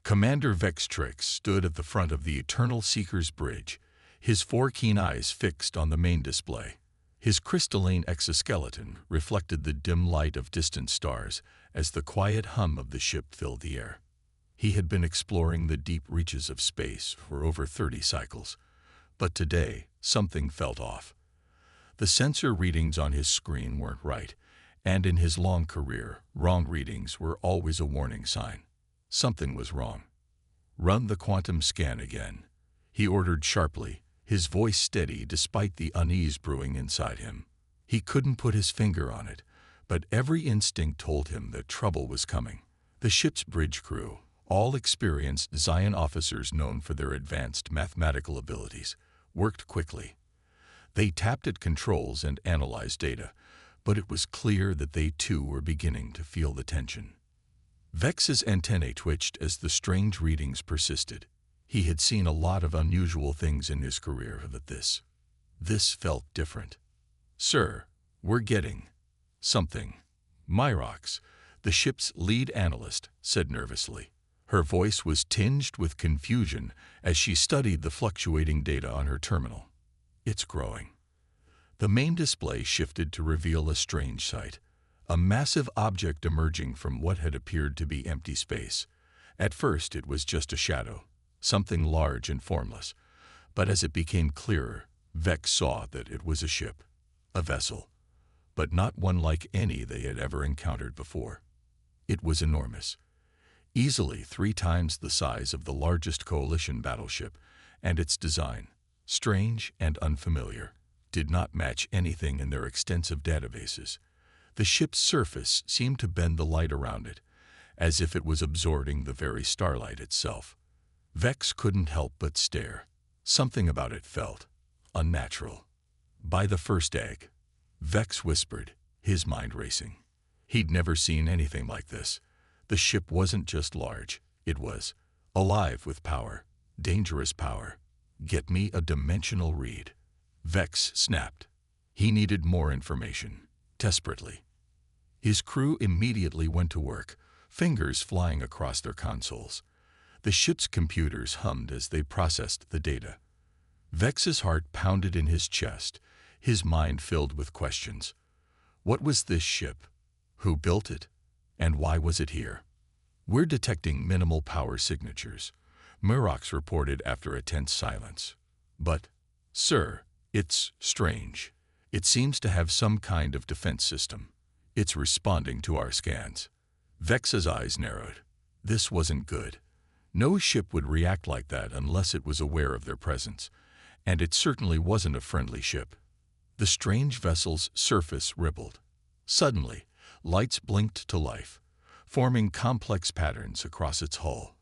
Commander Vextrix stood at the front of the Eternal Seeker's bridge, his four keen eyes fixed on the main display. His crystalline exoskeleton reflected the dim light of distant stars as the quiet hum of the ship filled the air. He had been exploring the deep reaches of space for over 30 cycles, but today something felt off. The sensor readings on his screen weren't right, and in his long career, wrong readings were always a warning sign. Something was wrong. "Run the quantum scan again," he ordered sharply, his voice steady despite the unease brewing inside him. He couldn't put his finger on it, but every instinct told him that trouble was coming. The ship's bridge crew, all experienced Zion officers known for their advanced mathematical abilities, worked quickly. They tapped at controls and analyzed data, but it was clear that they too were beginning to feel the tension. Vex's antennae twitched as the strange readings persisted. He had seen a lot of unusual things in his career, but this felt different. "Sir, we're getting something." Myrox, the ship's lead analyst, said nervously. Her voice was tinged with confusion as she studied the fluctuating data on her terminal. "It's growing." The main display shifted to reveal a strange sight, a massive object emerging from what had appeared to be empty space. At first it was just a shadow, something large and formless, but as it became clearer, Vex saw that it was a ship, a vessel, but not one like any they had ever encountered before. It was enormous, easily 3 times the size of the largest coalition battleship, and its design, strange and unfamiliar, did not match anything in their extensive databases. The ship's surface seemed to bend the light around it, as if it was absorbing the very starlight itself. Vex couldn't help but stare. Something about it felt unnatural. "By the first egg," Vex whispered, his mind racing. He'd never seen anything like this. The ship wasn't just large, it was alive with power, dangerous power. "Get me a dimensional read." Vex snapped. He needed more information, desperately. His crew immediately went to work, fingers flying across their consoles. The ship's computers hummed as they processed the data. Vex's heart pounded in his chest, his mind filled with questions. What was this ship? Who built it? And why was it here? "We're detecting minimal power signatures," Myrox reported after a tense silence. "But, sir, it's strange. It seems to have some kind of defense system. It's responding to our scans." Vex's eyes narrowed. This wasn't good. No ship would react like that unless it was aware of their presence, and it certainly wasn't a friendly ship. The strange vessel's surface rippled. Suddenly, lights blinked to life, forming complex patterns across its hull.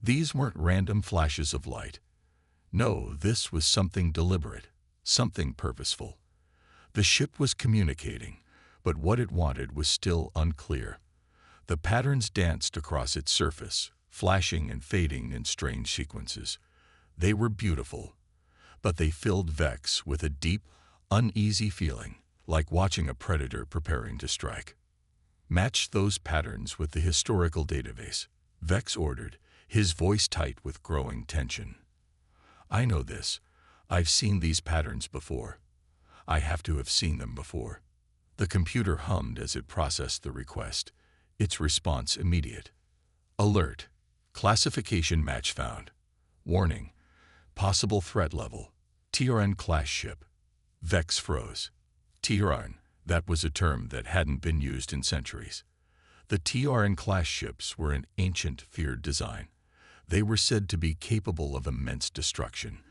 These weren't random flashes of light. No, this was something deliberate, something purposeful. The ship was communicating, but what it wanted was still unclear. The patterns danced across its surface, flashing and fading in strange sequences. They were beautiful, but they filled Vex with a deep, uneasy feeling, like watching a predator preparing to strike. "Match those patterns with the historical database," Vex ordered, his voice tight with growing tension. "I know this. I've seen these patterns before. I have to have seen them before." The computer hummed as it processed the request, its response immediate. "Alert. Classification match found. Warning. Possible threat level. TRN-class ship." Vex froze. TRN, that was a term that hadn't been used in centuries. The TRN-class ships were an ancient, feared design. They were said to be capable of immense destruction,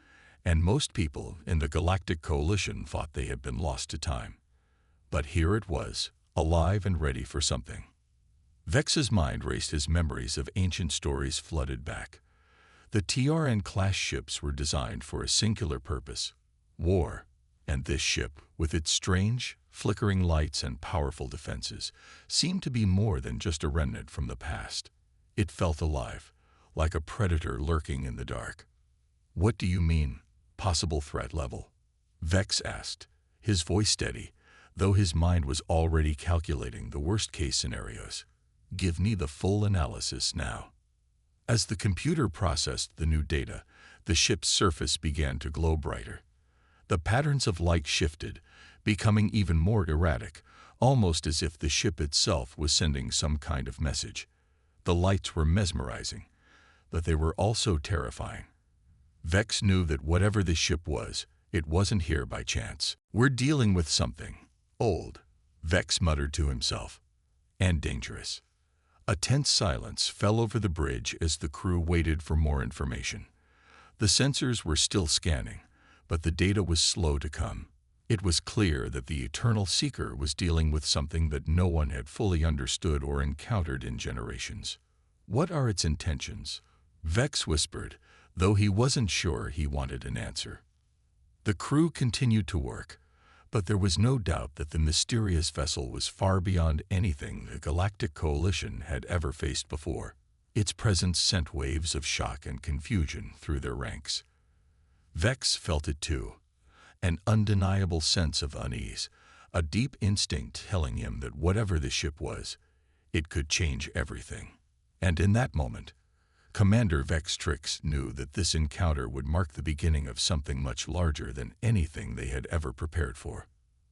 and most people in the Galactic Coalition thought they had been lost to time. But here it was, alive and ready for something. Vex's mind raced as memories of ancient stories flooded back. The TRN-class ships were designed for a singular purpose, war, and this ship, with its strange, flickering lights and powerful defenses, seemed to be more than just a remnant from the past. It felt alive, like a predator lurking in the dark. "What do you mean, possible threat level?" Vex asked, his voice steady, though his mind was already calculating the worst-case scenarios. "Give me the full analysis now." As the computer processed the new data, the ship's surface began to glow brighter. The patterns of light shifted, becoming even more erratic, almost as if the ship itself was sending some kind of message. The lights were mesmerizing, but they were also terrifying. Vex knew that whatever the ship was, it wasn't here by chance. "We're dealing with something old," Vex muttered to himself, "and dangerous." A tense silence fell over the bridge as the crew waited for more information. The sensors were still scanning, but the data was slow to come. It was clear that the Eternal Seeker was dealing with something that no one had fully understood or encountered in generations. "What are its intentions?" Vex whispered, though he wasn't sure he wanted an answer. The crew continued to work, but there was no doubt that the mysterious vessel was far beyond anything the Galactic Coalition had ever faced before. Its presence sent waves of shock and confusion through their ranks. Vex felt it too, an undeniable sense of unease, a deep instinct telling him that whatever the ship was, it could change everything. And in that moment, Commander Vextrix knew that this encounter would mark the beginning of something much larger than anything they had ever prepared for.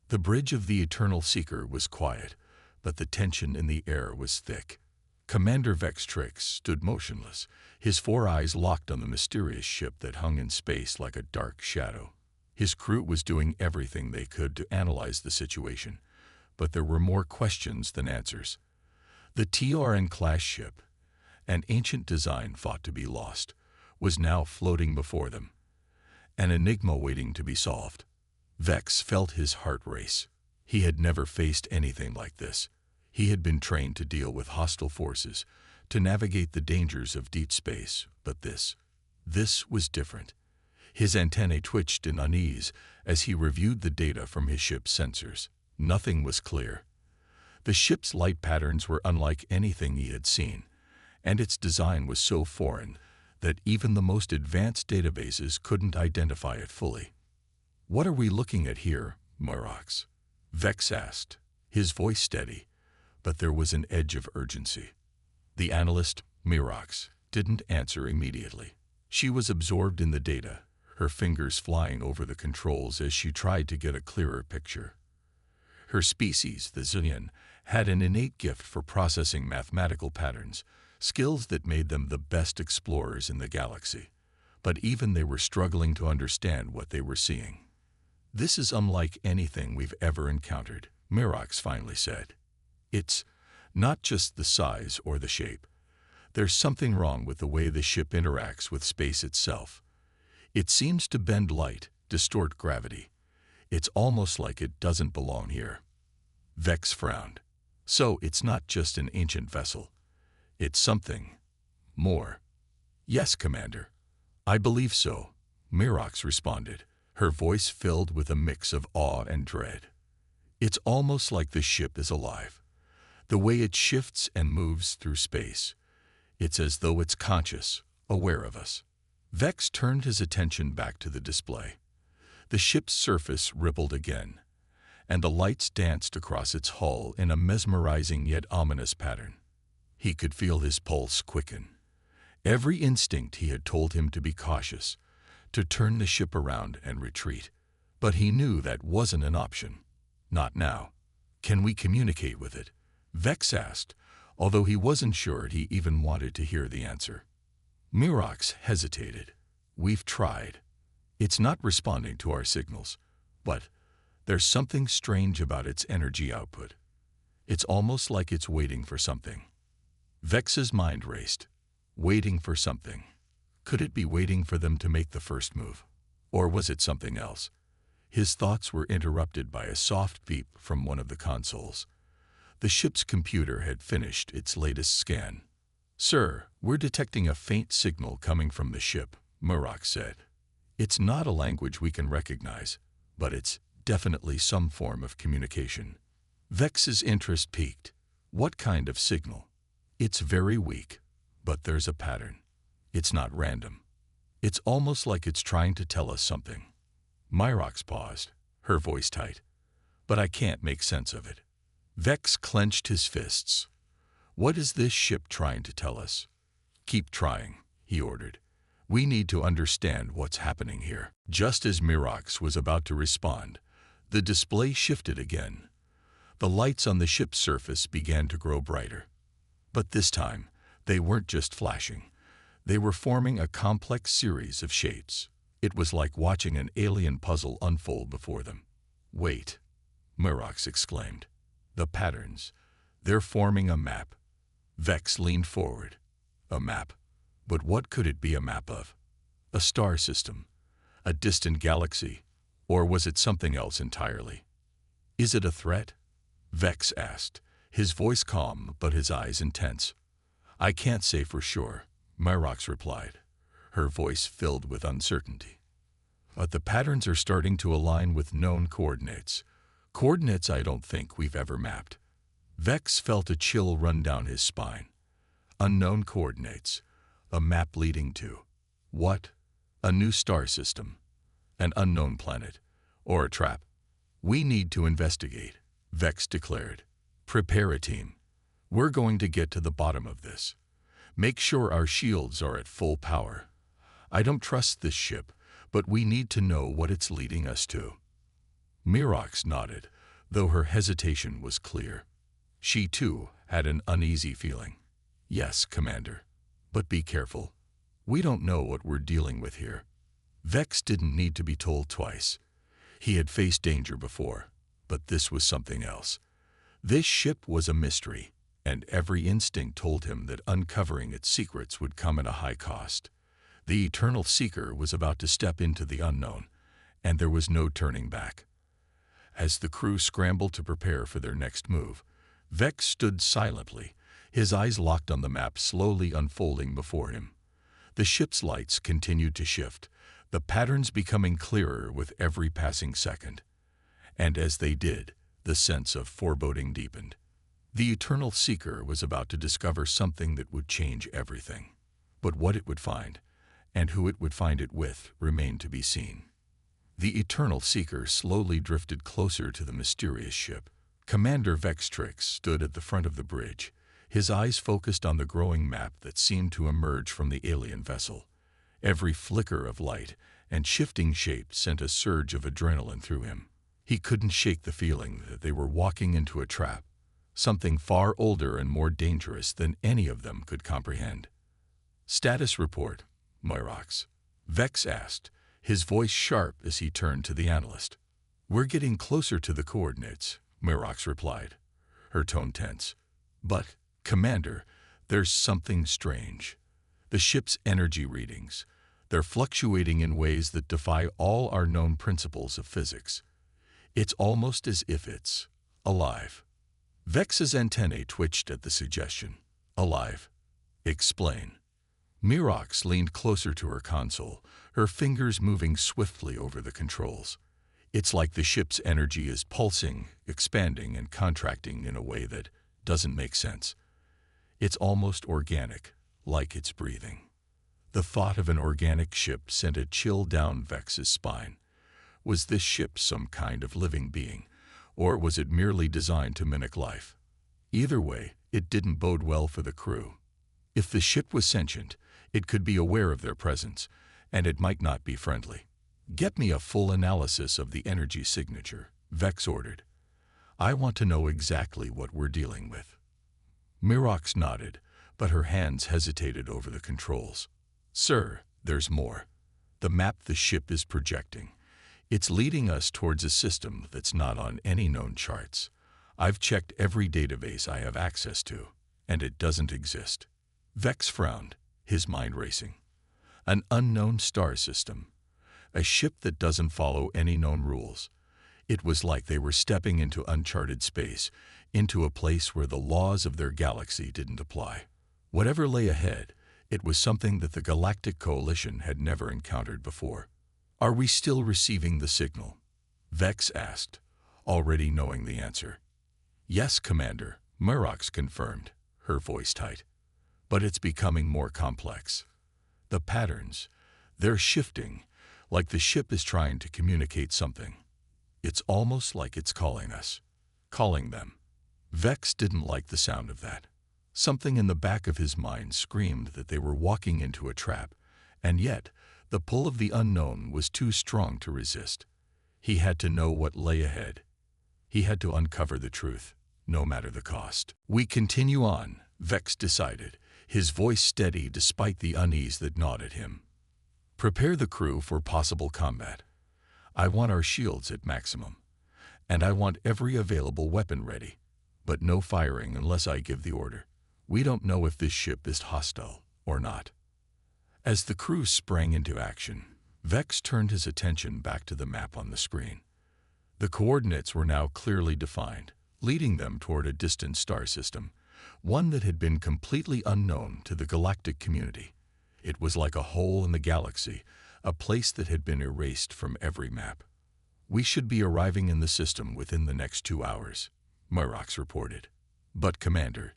The bridge of the Eternal Seeker was quiet, but the tension in the air was thick. Commander Vextrix stood motionless, his 4 eyes locked on the mysterious ship that hung in space like a dark shadow. His crew was doing everything they could to analyze the situation, but there were more questions than answers. The TRN-class ship, an ancient design thought to be lost, was now floating before them, an enigma waiting to be solved. Vex felt his heart race. He had never faced anything like this. He had been trained to deal with hostile forces, to navigate the dangers of deep space, but this was different. His antennae twitched in unease as he reviewed the data from his ship's sensors. Nothing was clear. The ship's light patterns were unlike anything he had seen, and its design was so foreign that even the most advanced databases couldn't identify it fully. "What are we looking at here, Morox?" Vex asked, his voice steady, but there was an edge of urgency. The analyst, Mirox, didn't answer immediately. She was absorbed in the data, her fingers flying over the controls as she tried to get a clearer picture. Her species, the Zillion, had an innate gift for processing mathematical patterns, skills that made them the best explorers in the galaxy. But even they were struggling to understand what they were seeing. "This is unlike anything we've ever encountered," Mirox finally said. "It's not just the size or the shape. There's something wrong with the way the ship interacts with space itself. It seems to bend light, distort gravity. It's almost like it doesn't belong here." Vex frowned. "So it's not just an ancient vessel. It's something more." "Yes, Commander. I believe so," Mirox responded, her voice filled with a mix of awe and dread. "It's almost like the ship is alive. The way it shifts and moves through space. It's as though it's conscious, aware of us." Vex turned his attention back to the display. The ship's surface rippled again, and the lights danced across its hull in a mesmerizing yet ominous pattern. He could feel his pulse quicken. Every instinct he had told him to be cautious, to turn the ship around and retreat. But he knew that wasn't an option. Not now. "Can we communicate with it?" Vex asked, although he wasn't sure he even wanted to hear the answer. Mirox hesitated. "We've tried. It's not responding to our signals, but there's something strange about its energy output. It's almost like it's waiting for something." Vex's mind raced. Waiting for something. Could it be waiting for them to make the first move? Or was it something else? His thoughts were interrupted by a soft beep from one of the consoles. The ship's computer had finished its latest scan. "Sir, we're detecting a faint signal coming from the ship," Mirox said. "It's not a language we can recognize, but it's definitely some form of communication." Vex's interest peaked. "What kind of signal?" "It's very weak, but there's a pattern. It's not random. It's almost like it's trying to tell us something." Mirox paused, her voice tight. "But I can't make sense of it." Vex clenched his fists. "What is this ship trying to tell us?" Keep trying, he ordered. We need to understand what's happening here. Just as Mirox was about to respond, the display shifted again. The lights on the ship's surface began to grow brighter. But this time, they weren't just flashing. They were forming a complex series of shapes. It was like watching an alien puzzle unfold before them. Wait, Mirox exclaimed. The patterns. They're forming a map. Vex leaned forward. A map. But what could it be a map of? A star system? A distant galaxy? Or was it something else entirely? Is it a threat? Vex asked, his voice calm but his eyes intense. I can't say for sure, Mirox replied, her voice filled with uncertainty. But the patterns are starting to align with known coordinates. Coordinates I don't think we've ever mapped. Vex felt a chill run down his spine. Unknown coordinates. A map leading to what? A new star system. An unknown planet. Or a trap. We need to investigate, Vex declared. Prepare a team. We're going to get to the bottom of this. Make sure our shields are at full power. I don't trust this ship, but we need to know what it's leading us to. Mirox nodded, though her hesitation was clear. She, too, had an uneasy feeling. Yes, Commander. But be careful. We don't know what we're dealing with here. Vex didn't need to be told twice. He had faced danger before, but this was something else. This ship was a mystery, and every instinct told him that uncovering its secrets would come at a high cost. The Eternal Seeker was about to step into the unknown, and there was no turning back. As the crew scrambled to prepare for their next move, Vex stood silently, his eyes locked on the map slowly unfolding before him. The ship's lights continued to shift, the patterns becoming clearer with every passing second. And as they did, the sense of foreboding deepened. The Eternal Seeker was about to discover something that would change everything. But what it would find, and who it would find it with, remained to be seen. The Eternal Seeker slowly drifted closer to the mysterious ship. Commander Vextrix stood at the front of the bridge, his eyes focused on the growing map that seemed to emerge from the alien vessel. Every flicker of light and shifting shape sent a surge of adrenaline through him. He couldn't shake the feeling that they were walking into a trap, something far older and more dangerous than any of them could comprehend. Status report, Mirox. Vex asked, his voice sharp as he turned to the analyst. We're getting closer to the coordinates, Mirox replied, her tone tense. But, Commander, there's something strange. The ship's energy readings, they're fluctuating in ways that defy all our known principles of physics. It's almost as if it's alive. Vex's antennae twitched at the suggestion. Alive. Explain. Mirox leaned closer to her console, her fingers moving swiftly over the controls. It's like the ship's energy is pulsing, expanding, and contracting in a way that doesn't make sense. It's almost organic, like it's breathing. The thought of an organic ship sent a chill down Vex's spine. Was this ship some kind of living being, or was it merely designed to mimic life? Either way, it didn't bode well for the crew. If the ship was sentient, it could be aware of their presence, and it might not be friendly. Get me a full analysis of the energy signature, Vex ordered. I want to know exactly what we're dealing with. Mirox nodded, but her hands hesitated over the controls. Sir, there's more. The map the ship is projecting. It's leading us towards a system that's not on any known charts. I've checked every database I have access to, and it doesn't exist. Vex frowned, his mind racing. An unknown star system. A ship that doesn't follow any known rules. It was like they were stepping into uncharted space, into a place where the laws of their galaxy didn't apply. Whatever lay ahead, it was something that the Galactic Coalition had never encountered before. Are we still receiving the signal? Vex asked, already knowing the answer. Yes, Commander, Mirox confirmed, her voice tight. But it's becoming more complex. The patterns, they're shifting, like the ship is trying to communicate something. It's almost like it's calling us, calling them. Vex didn't like the sound of that. Something in the back of his mind screamed that they were walking into a trap, and yet the pull of the unknown was too strong to resist. He had to know what lay ahead. He had to uncover the truth, no matter the cost. "We continue on," Vex decided, his voice steady despite the unease that gnawed at him. "Prepare the crew for possible combat. I want our shields at maximum, and I want every available weapon ready, but no firing unless I give the order. We don't know if this ship is hostile or not." As the crew sprang into action, Vex turned his attention back to the map on the screen. The coordinates were now clearly defined, leading them toward a distant star system, one that had been completely unknown to the galactic community. It was like a hole in the galaxy, a place that had been erased from every map. "We should be arriving in the system within the next 2 hours," Myrox reported. "But Commander,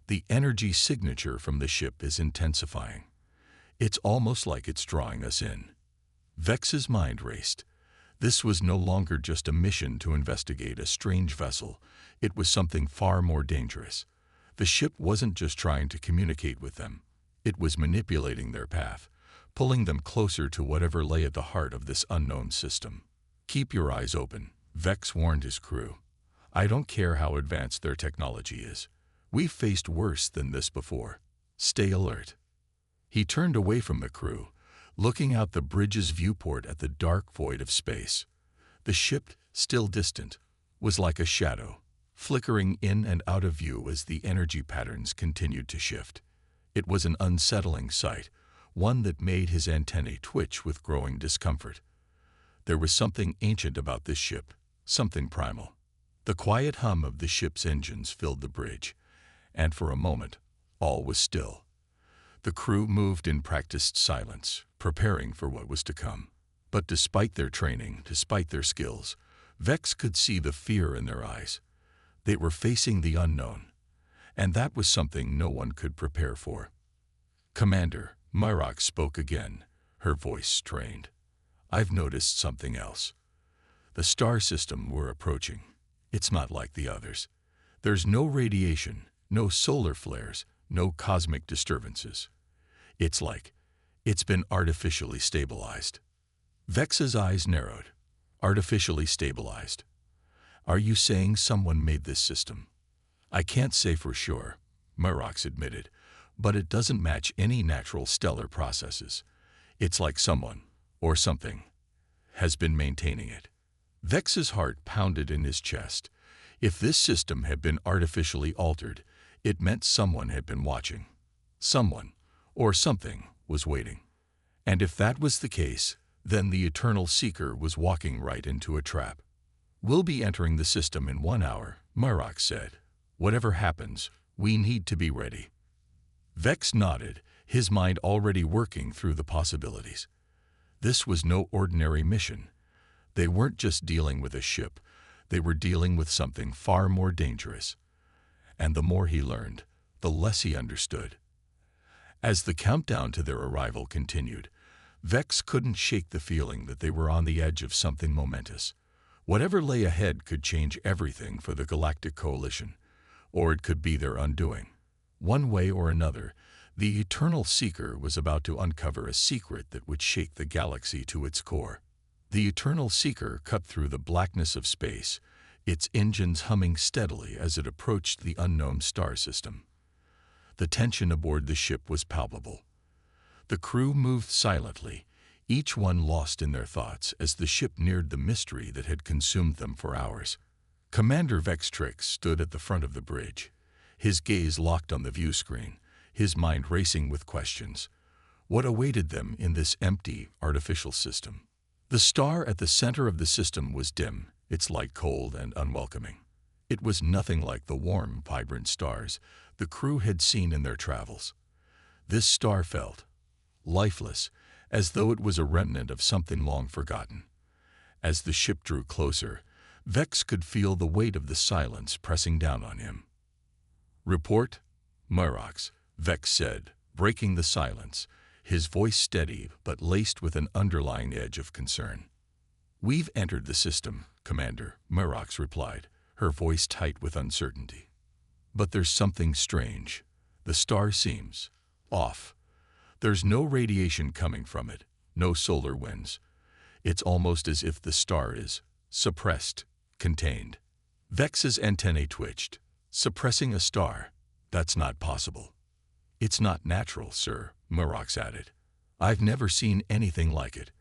the energy signature from the ship is intensifying. It's almost like it's drawing us in." Vex's mind raced. This was no longer just a mission to investigate a strange vessel. It was something far more dangerous. The ship wasn't just trying to communicate with them. It was manipulating their path, pulling them closer to whatever lay at the heart of this unknown system. "Keep your eyes open," Vex warned his crew. "I don't care how advanced their technology is. We've faced worse than this before. Stay alert." He turned away from the crew, looking out the bridge's viewport at the dark void of space. The ship, still distant, was like a shadow, flickering in and out of view as the energy patterns continued to shift. It was an unsettling sight, one that made his antennae twitch with growing discomfort. There was something ancient about this ship, something primal. The quiet hum of the ship's engines filled the bridge, and for a moment, all was still. The crew moved in practiced silence, preparing for what was to come. But despite their training, despite their skills, Vex could see the fear in their eyes. They were facing the unknown, and that was something no one could prepare for. "Commander," Myrox spoke again, her voice strained. "I've noticed something else. The star system we're approaching, it's not like the others. There's no radiation, no solar flares, no cosmic disturbances. It's like it's been artificially stabilized." Vex's eyes narrowed. "Artificially stabilized? Are you saying someone made this system?" "I can't say for sure," Myrox admitted, "but it doesn't match any natural stellar processes. It's like someone, or something, has been maintaining it." Vex's heart pounded in his chest. If this system had been artificially altered, it meant someone had been watching. Someone, or something, was waiting. And if that was the case, then the Eternal Seeker was walking right into a trap. "We'll be entering the system in 1 hour," Myrox said. "Whatever happens, we need to be ready." Vex nodded, his mind already working through the possibilities. This was no ordinary mission. They weren't just dealing with a ship, they were dealing with something far more dangerous. And the more he learned, the less he understood. As the countdown to their arrival continued, Vex couldn't shake the feeling that they were on the edge of something momentous. Whatever lay ahead could change everything for the Galactic Coalition, or it could be their undoing. One way or another, the Eternal Seeker was about to uncover a secret that would shake the galaxy to its core. The Eternal Seeker cut through the blackness of space, its engines humming steadily as it approached the unknown star system. The tension aboard the ship was palpable. The crew moved silently, each one lost in their thoughts as the ship neared the mystery that had consumed them for hours. Commander Vextrix stood at the front of the bridge, his gaze locked on the view screen, his mind racing with questions. What awaited them in this empty, artificial system? The star at the center of the system was dim, its light cold and unwelcoming. It was nothing like the warm, vibrant stars the crew had seen in their travels. This star felt lifeless, as though it was a remnant of something long forgotten. As the ship drew closer, Vex could feel the weight of the silence pressing down on him. "Report, Myrox," Vex said, breaking the silence, his voice steady but laced with an underlying edge of concern. "We've entered the system, Commander," Myrox replied, her voice tight with uncertainty. "But there's something strange. The star seems off. There's no radiation coming from it, no solar winds. It's almost as if the star is suppressed, contained. Vex's antennae twitched. Suppressing a star? That's not possible. It's not natural, sir, Murox added. I've never seen anything like it.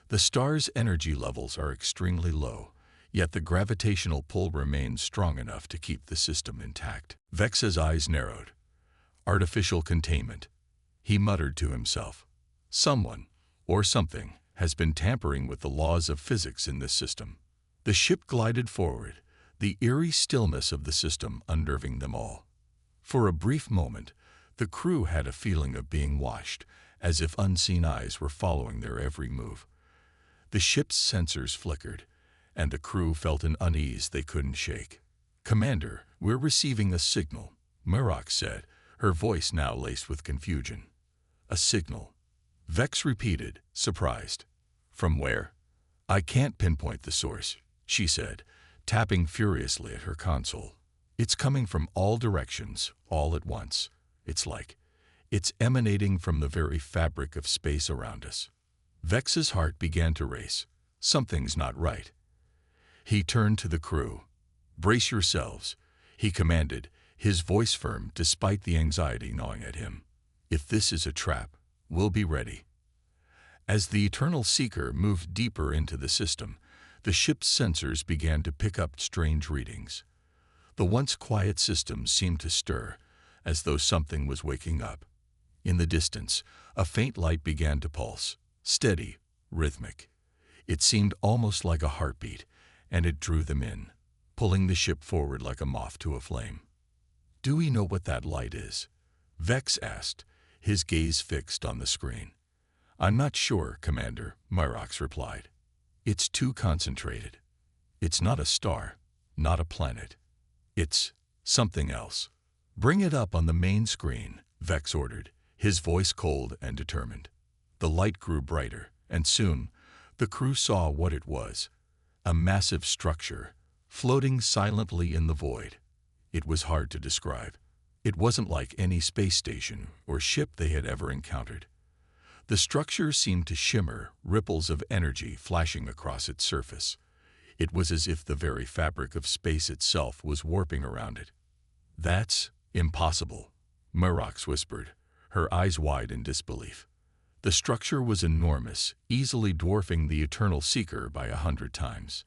The star's energy levels are extremely low, yet the gravitational pull remains strong enough to keep the system intact. Vex's eyes narrowed. Artificial containment. He muttered to himself. Someone, or something, has been tampering with the laws of physics in this system. The ship glided forward, the eerie stillness of the system unnerving them all. For a brief moment, the crew had a feeling of being watched, as if unseen eyes were following their every move. The ship's sensors flickered, and the crew felt an unease they couldn't shake. "Commander, we're receiving a signal," Murox said, her voice now laced with confusion. "A signal?" Vex repeated, surprised. "From where?" "I can't pinpoint the source," she said, tapping furiously at her console. "It's coming from all directions, all at once. It's emanating from the very fabric of space around us." Vex's heart began to race. Something's not right. He turned to the crew. "Brace yourselves," he commanded, his voice firm despite the anxiety gnawing at him. "If this is a trap, we'll be ready." As the Eternal Seeker moved deeper into the system, the ship's sensors began to pick up strange readings. The once quiet system seemed to stir, as though something was waking up. In the distance, a faint light began to pulse, steady, rhythmic. It seemed almost like a heartbeat, and it drew them in, pulling the ship forward like a moth to a flame. "Do we know what that light is?" Vex asked, his gaze fixed on the screen. "I'm not sure, Commander," Murox replied. "It's too concentrated. It's not a star, not a planet. It's something else." "Bring it up on the main screen," Vex ordered, his voice cold and determined. The light grew brighter, and soon the crew saw what it was. A massive structure, floating silently in the void. It was hard to describe. It wasn't like any space station or ship they had ever encountered. The structure seemed to shimmer, ripples of energy flashing across its surface. It was as if the very fabric of space itself was warping around it. "That's impossible," Murox whispered, her eyes wide in disbelief. The structure was enormous, easily dwarfing the Eternal Seeker by 100 times.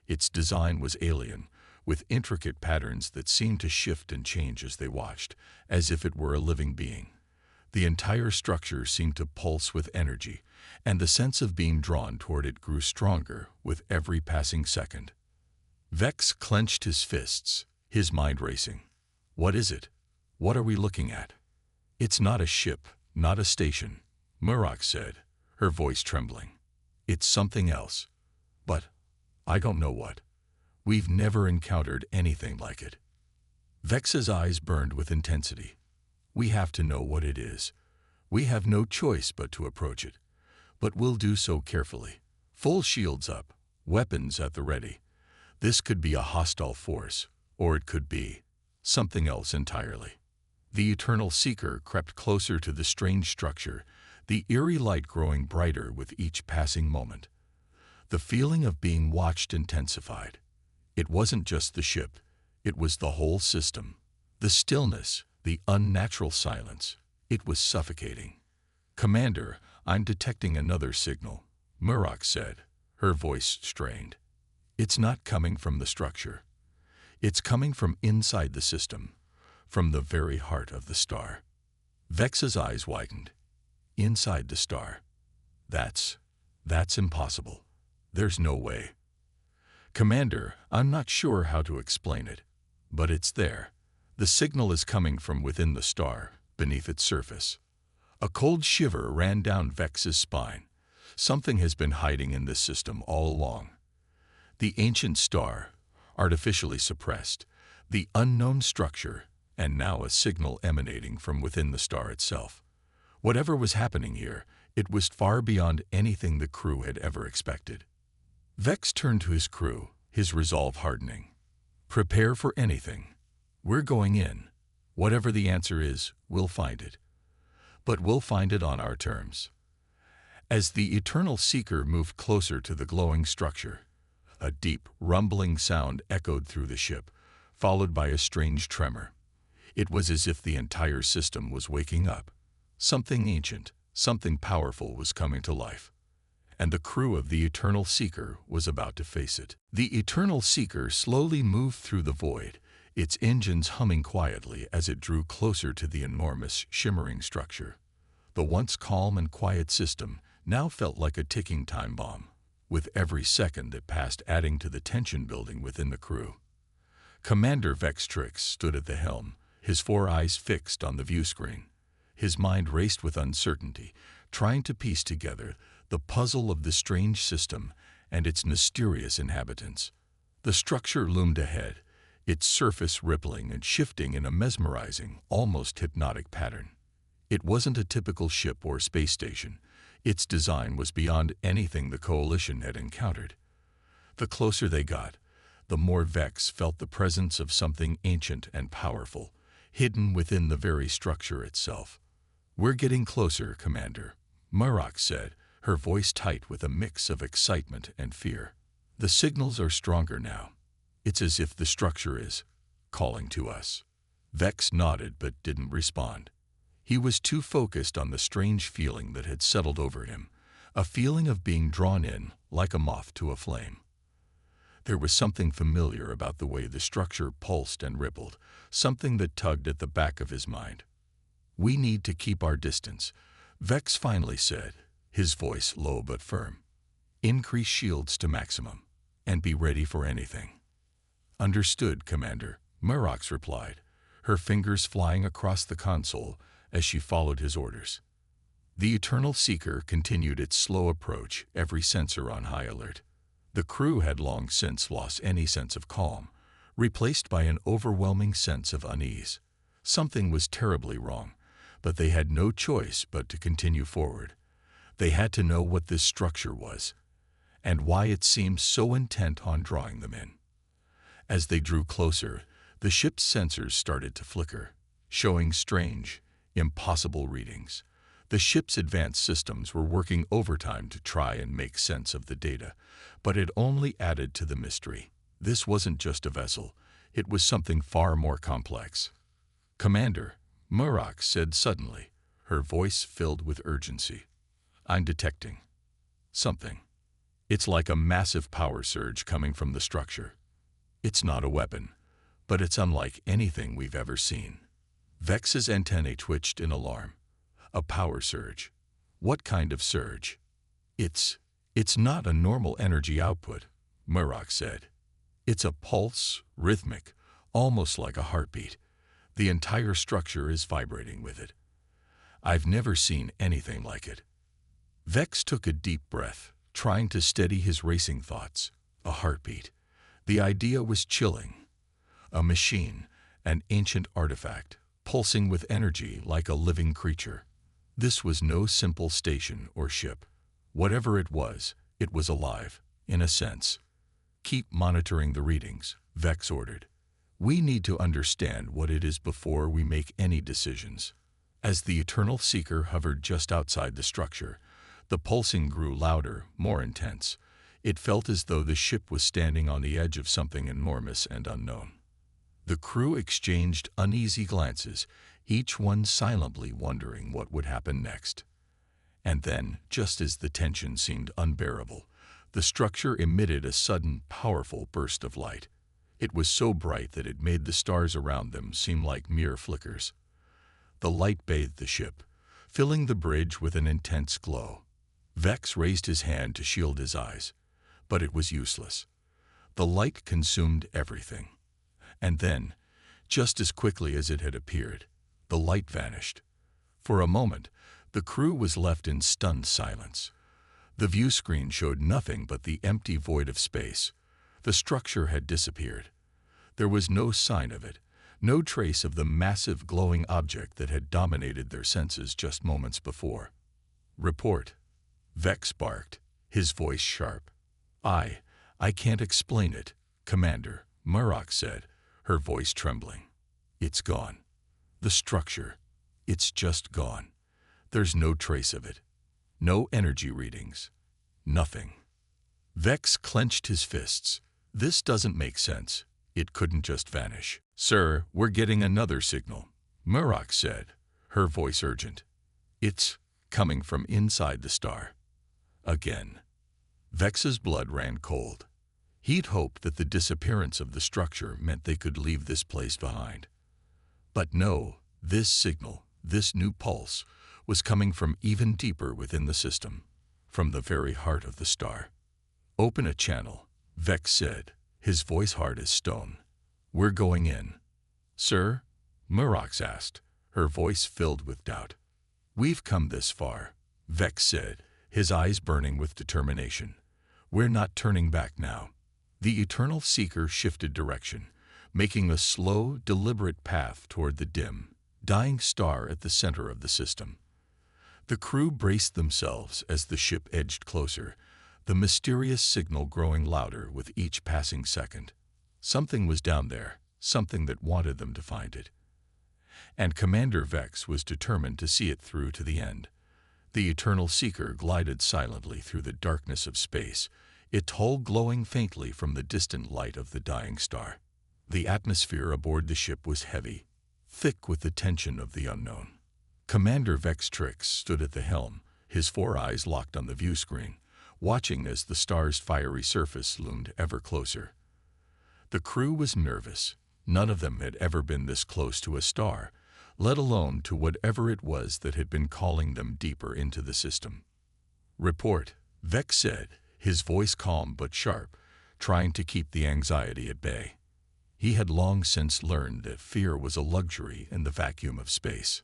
Its design was alien, with intricate patterns that seemed to shift and change as they watched, as if it were a living being. The entire structure seemed to pulse with energy, and the sense of being drawn toward it grew stronger with every passing second. Vex clenched his fists, his mind racing. "What is it? What are we looking at?" "It's not a ship, not a station," Murox said, her voice trembling. "It's something else. But I don't know what. We've never encountered anything like it." Vex's eyes burned with intensity. "We have to know what it is. We have no choice but to approach it. But we'll do so carefully. Full shields up, weapons at the ready. This could be a hostile force, or it could be something else entirely." The Eternal Seeker crept closer to the strange structure, the eerie light growing brighter with each passing moment. The feeling of being watched intensified. It wasn't just the ship, it was the whole system. The stillness, the unnatural silence, it was suffocating. "Commander, I'm detecting another signal," Murox said, her voice strained. "It's not coming from the structure. It's coming from inside the system, from the very heart of the star." Vex's eyes widened. "Inside the star? That's impossible. There's no way." "Commander, I'm not sure how to explain it, but it's there. The signal is coming from within the star, beneath its surface." A cold shiver ran down Vex's spine. Something has been hiding in this system all along. The ancient star, artificially suppressed, the unknown structure, and now a signal emanating from within the star itself. Whatever was happening here, it was far beyond anything the crew had ever expected. Vex turned to his crew, his resolve hardening. "Prepare for anything. We're going in." Whatever the answer is, we'll find it. But we'll find it on our terms. As the Eternal Seeker moved closer to the glowing structure, a deep, rumbling sound echoed through the ship, followed by a strange tremor. It was as if the entire system was waking up. Something ancient, something powerful was coming to life, and the crew of the Eternal Seeker was about to face it. The Eternal Seeker slowly moved through the void, its engines humming quietly as it drew closer to the enormous, shimmering structure. The once calm and quiet system now felt like a ticking time bomb, with every second that passed adding to the tension building within the crew. Commander Vextrix stood at the helm, his 4 eyes fixed on the viewscreen. His mind raced with uncertainty, trying to piece together the puzzle of the strange system and its mysterious inhabitants. The structure loomed ahead, its surface rippling and shifting in a mesmerizing, almost hypnotic pattern. It wasn't a typical ship or space station. Its design was beyond anything the Coalition had encountered. The closer they got, the more Vex felt the presence of something ancient and powerful, hidden within the very structure itself. "We're getting closer, Commander," Murrock said, her voice tight with a mix of excitement and fear. "The signals are stronger now. It's as if the structure is calling to us." Vex nodded but didn't respond. He was too focused on the strange feeling that had settled over him, a feeling of being drawn in like a moth to a flame. There was something familiar about the way the structure pulsed and rippled, something that tugged at the back of his mind. "We need to keep our distance," Vex finally said, his voice low but firm. "Increase shields to maximum, and be ready for anything." "Understood, Commander," Murrox replied, her fingers flying across the console as she followed his orders. The Eternal Seeker continued its slow approach, every sensor on high alert. The crew had long since lost any sense of calm, replaced by an overwhelming sense of unease. Something was terribly wrong, but they had no choice but to continue forward. They had to know what this structure was, and why it seemed so intent on drawing them in. As they drew closer, the ship's sensors started to flicker, showing strange, impossible readings. The ship's advanced systems were working overtime to try and make sense of the data, but it only added to the mystery. This wasn't just a vessel, it was something far more complex. "Commander," Murrock said suddenly, her voice filled with urgency. "I'm detecting something. It's like a massive power surge coming from the structure. It's not a weapon, but it's unlike anything we've ever seen." Vex's antennae twitched in alarm. "A power surge? What kind of surge?" It's not a normal energy output," Murrock said. "It's a pulse, rhythmic, almost like a heartbeat. The entire structure is vibrating with it. I've never seen anything like it." Vex took a deep breath, trying to steady his racing thoughts. A heartbeat. The idea was chilling. A machine, an ancient artifact, pulsing with energy like a living creature. This was no simple station or ship. Whatever it was alive, in a sense. "Keep monitoring the readings," Vex ordered. "We need to understand what it is before we make any decisions." As the Eternal Seeker hovered just outside the structure, the pulsing grew louder, more intense. It felt as though the ship was standing on the edge of something enormous and unknown. The crew exchanged uneasy glances, each one silently wondering what would happen next. And then, just as the tension seemed unbearable, the structure emitted a sudden, powerful burst of light. It was so bright that it made the stars around them seem like mere flickers. The light bathed the ship, filling the bridge with an intense glow. Vex raised his hand to shield his eyes, but it was useless. The light consumed everything. And then, just as quickly as it had appeared, the light vanished. For a moment, the crew was left in stunned silence. The view screen showed nothing but the empty void of space. The structure had disappeared. There was no sign of it, no trace of the massive glowing object that had dominated their senses just moments before. "Report," Vex barked, his voice sharp. I can't explain it, Commander," Murrock said, her voice trembling. "It's gone. The structure, it's just gone. There's no trace of it. No energy readings. Nothing. Vex clenched his fists. This doesn't make sense. It couldn't just vanish. Sir, we're getting another signal, Murrock said, her voice urgent. It's coming from inside the star. Again. Vex's blood ran cold. He'd hoped that the disappearance of the structure meant they could leave this place behind. But no, this signal, this new pulse, was coming from even deeper within the system, from the very heart of the star. Open a channel, Vex said, his voice hard as stone. We're going in. Sir? Murrock asked, her voice filled with doubt. We've come this far, Vex said, his eyes burning with determination. We're not turning back now. The Eternal Seeker shifted direction, making a slow, deliberate path toward the dim, dying star at the center of the system. The crew braced themselves as the ship edged closer, the mysterious signal growing louder with each passing second. Something was down there, something that wanted them to find it. And Commander Vex was determined to see it through to the end. The Eternal Seeker glided silently through the darkness of space, its hull glowing faintly from the distant light of the dying star. The atmosphere aboard the ship was heavy, thick with the tension of the unknown. Commander Vex Trix stood at the helm, his 4 eyes locked on the view screen, watching as the star's fiery surface loomed ever closer. The crew was nervous. None of them had ever been this close to a star, let alone to whatever it was that had been calling them deeper into the system. Report, Vex said, his voice calm but sharp, trying to keep the anxiety at bay. He had long since learned that fear was a luxury in the vacuum of space.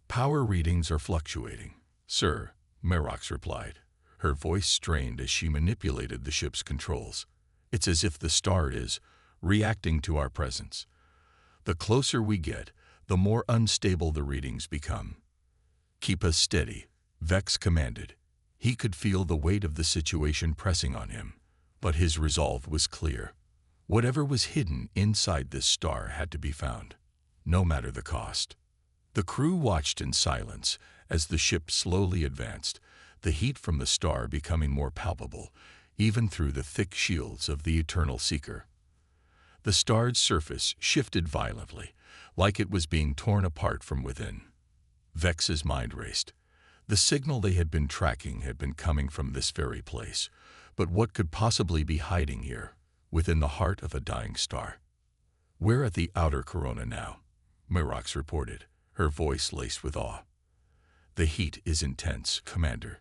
Power readings are fluctuating, sir, Murrock replied, her voice strained as she manipulated the ship's controls. It's as if the star is reacting to our presence. The closer we get, the more unstable the readings become. Keep us steady, Vex commanded. He could feel the weight of the situation pressing on him, but his resolve was clear. Whatever was hidden inside this star had to be found, no matter the cost. The crew watched in silence as the ship slowly advanced, the heat from the star becoming more palpable, even through the thick shields of the Eternal Seeker. The star's surface shifted violently, like it was being torn apart from within. Vex's mind raced. The signal they had been tracking had been coming from this very place, but what could possibly be hiding here, within the heart of a dying star? We're at the outer corona now, Murrock reported, her voice laced with awe. The heat is intense, Commander.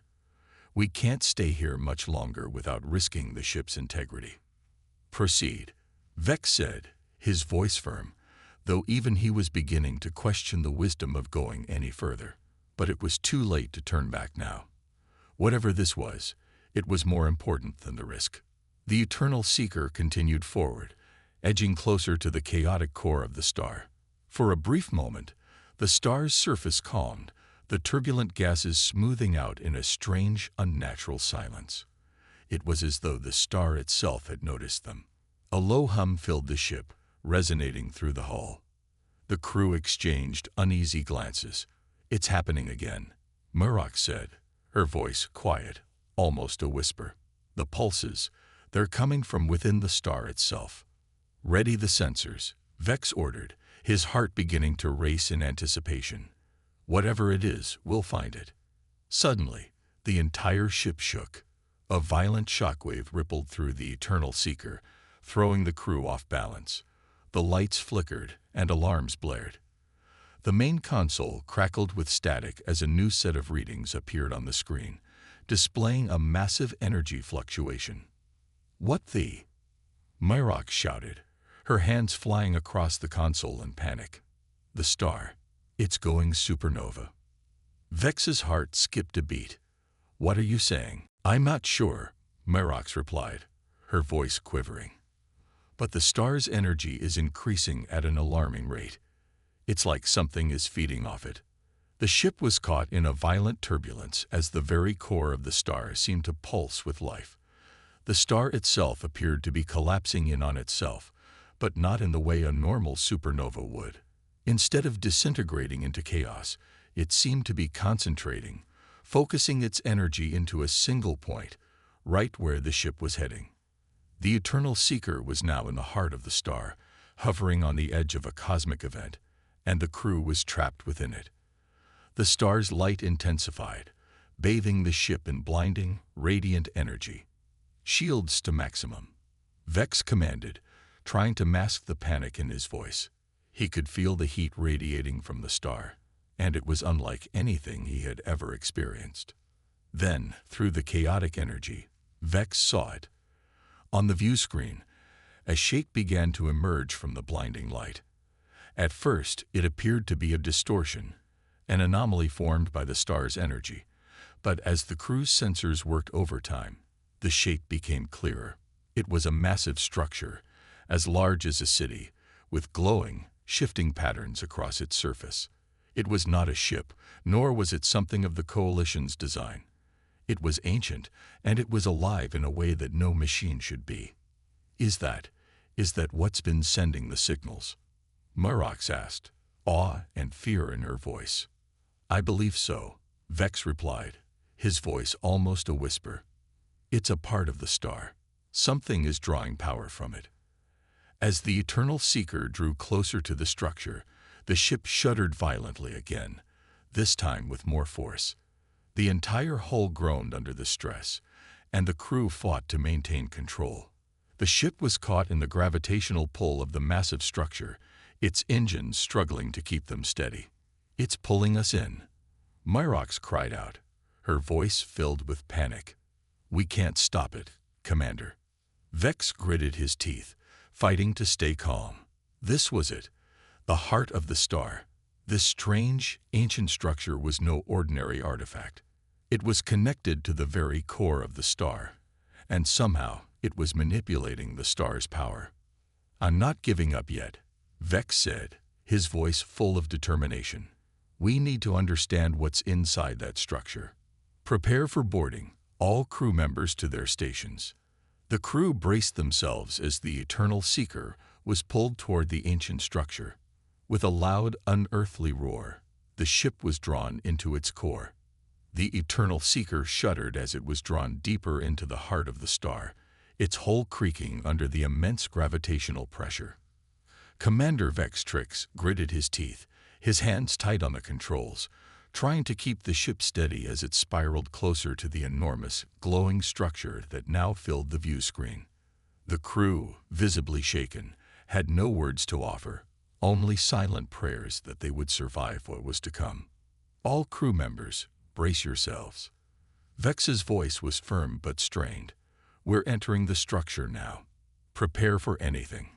We can't stay here much longer without risking the ship's integrity. Proceed, Vex said, his voice firm, though even he was beginning to question the wisdom of going any further. But it was too late to turn back now. Whatever this was, it was more important than the risk. The Eternal Seeker continued forward, edging closer to the chaotic core of the star. For a brief moment, the star's surface calmed, the turbulent gases smoothing out in a strange, unnatural silence. It was as though the star itself had noticed them. A low hum filled the ship, resonating through the hull. The crew exchanged uneasy glances. It's happening again, Murrock said, her voice quiet, almost a whisper. The pulses, they're coming from within the star itself. Ready the sensors, Vex ordered, his heart beginning to race in anticipation. Whatever it is, we'll find it. Suddenly, the entire ship shook. A violent shockwave rippled through the Eternal Seeker, throwing the crew off balance. The lights flickered and alarms blared. The main console crackled with static as a new set of readings appeared on the screen, displaying a massive energy fluctuation. What the? Murrock shouted, her hands flying across the console in panic. The star. It's going supernova. Vex's heart skipped a beat. What are you saying? I'm not sure, Murrock replied, her voice quivering. But the star's energy is increasing at an alarming rate. It's like something is feeding off it. The ship was caught in a violent turbulence as the very core of the star seemed to pulse with life. The star itself appeared to be collapsing in on itself, but not in the way a normal supernova would. Instead of disintegrating into chaos, it seemed to be concentrating, focusing its energy into a single point, right where the ship was heading. The Eternal Seeker was now in the heart of the star, hovering on the edge of a cosmic event, and the crew was trapped within it. The star's light intensified, bathing the ship in blinding, radiant energy. "Shields to maximum," Vex commanded, trying to mask the panic in his voice. He could feel the heat radiating from the star, and it was unlike anything he had ever experienced. Then, through the chaotic energy, Vex saw it. On the view screen, a shape began to emerge from the blinding light. At first, it appeared to be a distortion, an anomaly formed by the star's energy. But as the crew's sensors worked overtime, the shape became clearer. It was a massive structure, as large as a city, with glowing, shifting patterns across its surface. It was not a ship, nor was it something of the Coalition's design. It was ancient, and it was alive in a way that no machine should be. Is that what's been sending the signals?" Murox asked, awe and fear in her voice. "I believe so," Vex replied, his voice almost a whisper. "It's a part of the star. Something is drawing power from it." As the Eternal Seeker drew closer to the structure, the ship shuddered violently again, this time with more force. The entire hull groaned under the stress, and the crew fought to maintain control. The ship was caught in the gravitational pull of the massive structure, its engines struggling to keep them steady. "It's pulling us in," Murox cried out, her voice filled with panic. "We can't stop it, Commander." Vex gritted his teeth, fighting to stay calm. This was it, the heart of the star. This strange, ancient structure was no ordinary artifact. It was connected to the very core of the star, and somehow it was manipulating the star's power. "I'm not giving up yet," Vex said, his voice full of determination. "We need to understand what's inside that structure. Prepare for boarding, all crew members to their stations." The crew braced themselves as the Eternal Seeker was pulled toward the ancient structure. With a loud, unearthly roar, the ship was drawn into its core. The Eternal Seeker shuddered as it was drawn deeper into the heart of the star, its hull creaking under the immense gravitational pressure. Commander Vextrix gritted his teeth, his hands tight on the controls, trying to keep the ship steady as it spiraled closer to the enormous, glowing structure that now filled the view screen. The crew, visibly shaken, had no words to offer, only silent prayers that they would survive what was to come. "All crew members, brace yourselves." Vex's voice was firm but strained. "We're entering the structure now. Prepare for anything."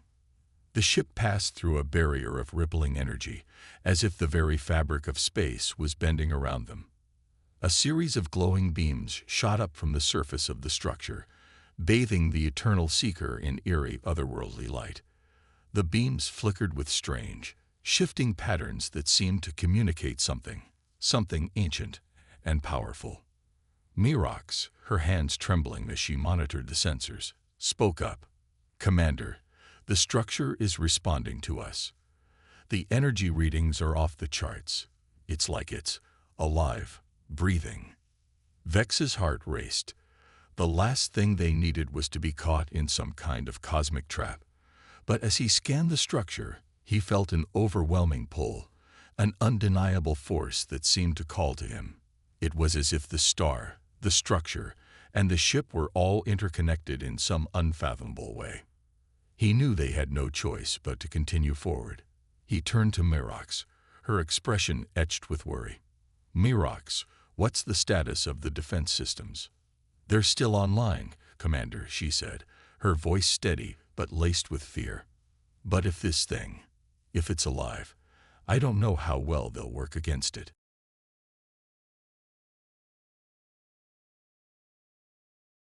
The ship passed through a barrier of rippling energy, as if the very fabric of space was bending around them. A series of glowing beams shot up from the surface of the structure, bathing the Eternal Seeker in eerie, otherworldly light. The beams flickered with strange, shifting patterns that seemed to communicate something ancient and powerful. Murox, her hands trembling as she monitored the sensors, spoke up. "Commander, the structure is responding to us. The energy readings are off the charts. It's like it's alive, breathing." Vex's heart raced. The last thing they needed was to be caught in some kind of cosmic trap. But as he scanned the structure, he felt an overwhelming pull, an undeniable force that seemed to call to him. It was as if the star, the structure, and the ship were all interconnected in some unfathomable way. He knew they had no choice but to continue forward. He turned to Murox, her expression etched with worry. "Murox, what's the status of the defense systems?" "They're still online, Commander," she said, her voice steady but laced with fear. "But if it's alive, I don't know how well they'll work against it."